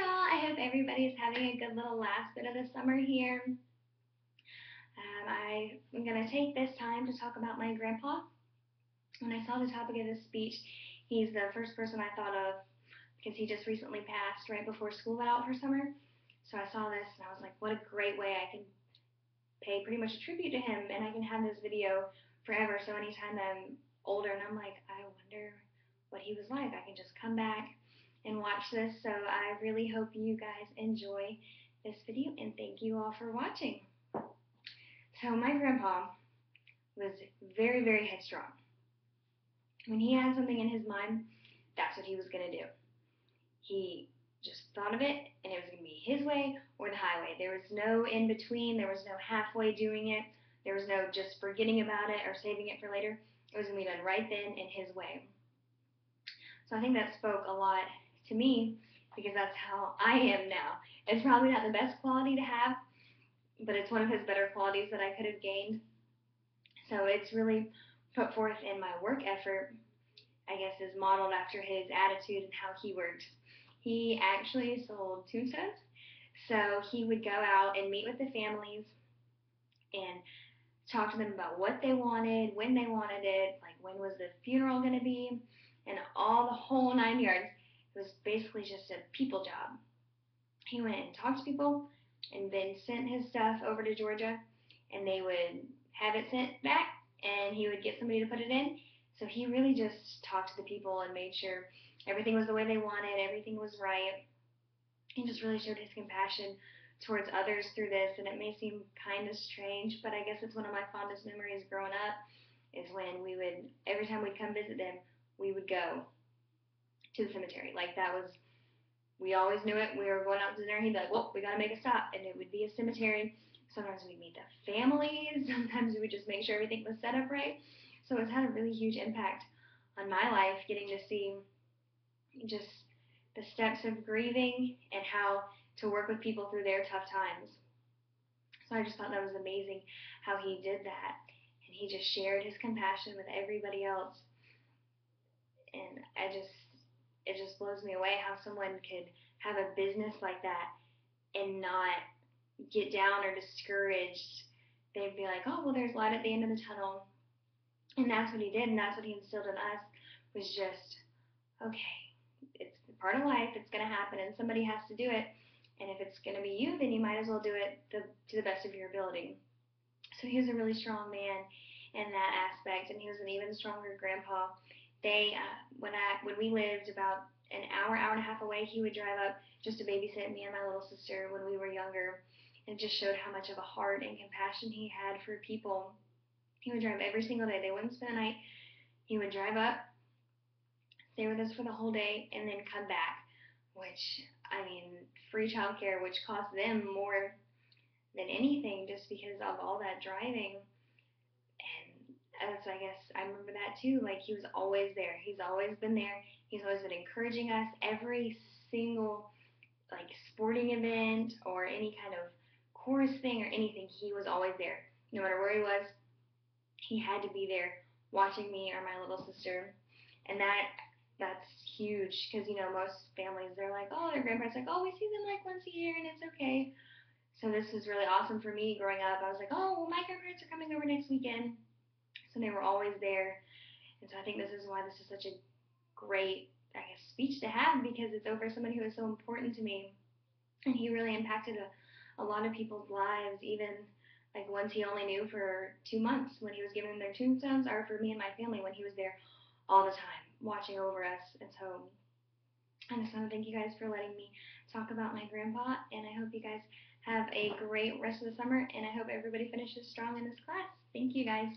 y'all. I hope everybody's having a good little last bit of the summer here. I'm going to take this time to talk about my grandpa. When I saw the topic of this speech, he's the first person I thought of because he just recently passed right before school went out for summer. So I saw this and I was like, what a great way I can pay pretty much a tribute to him, and I can have this video forever. So anytime I'm older and I'm like, I wonder what he was like, I can just come back and watch this. So I really hope you guys enjoy this video, and thank you all for watching. So my grandpa was very, very headstrong. When he had something in his mind, that's what he was going to do. He just thought of it, and it was going to be his way or the highway. There was no in between. There was no halfway doing it. There was no just forgetting about it or saving it for later. It was going to be done right then in his way. So I think that spoke a lot to me because that's how I am now. It's probably not the best quality to have, but it's one of his better qualities that I could have gained. So it's really put forth in my work effort, I guess, is modeled after his attitude and how he worked. He actually sold tombstones, so he would go out and meet with the families and talk to them about what they wanted, when they wanted it, like when was the funeral going to be, and all the whole 9 yards. It was basically just a people job. He went and talked to people and then sent his stuff over to Georgia, and they would have it sent back, and he would get somebody to put it in. So he really just talked to the people and made sure everything was the way they wanted, everything was right. He just really showed his compassion towards others through this, and it may seem kind of strange, but I guess it's one of my fondest memories growing up is when we would, every time we'd come visit them, we would go to the cemetery. Like that was, we always knew it. We were going out to dinner, and he'd be like, well, we got to make a stop, and it would be a cemetery. Sometimes we'd meet the families. Sometimes we would just make sure everything was set up right. So it's had a really huge impact on my life, getting to see just the steps of grieving and how to work with people through their tough times. So I just thought that was amazing how he did that. And he just shared his compassion with everybody else. And it just blows me away how someone could have a business like that and not get down or discouraged. They'd be like, oh, well, there's light at the end of the tunnel. And that's what he did, and that's what he instilled in us, was just, okay, it's part of life, it's going to happen, and somebody has to do it. And if it's going to be you, then you might as well do it to the best of your ability. So he was a really strong man in that aspect, and he was an even stronger grandpa. When we lived about an hour and a half away, he would drive up just to babysit me and my little sister when we were younger. And it just showed how much of a heart and compassion he had for people. He would drive every single day. They wouldn't spend the night. He would drive up, stay with us for the whole day, and then come back, which, I mean, free childcare, which cost them more than anything just because of all that driving. And I guess I remember that too. Like, he was always there. He's always been there. He's always been encouraging us. Every single, like, sporting event or any kind of chorus thing or anything, he was always there. No matter where he was, he had to be there watching me or my little sister. And that's huge because, you know, most families, they're like, oh, their grandparents like, oh, we see them like once a year and it's okay. So this was really awesome for me growing up. I was like, oh, well, my grandparents are coming over next weekend. So they were always there. And so I think this is why this is such a great, I guess, speech to have, because it's over somebody who is so important to me. And he really impacted a lot of people's lives, even like ones he only knew for 2 months when he was giving them their tombstones, or for me and my family when he was there all the time watching over us. And so I just want to thank you guys for letting me talk about my grandpa, and I hope you guys have a great rest of the summer, and I hope everybody finishes strong in this class. Thank you guys.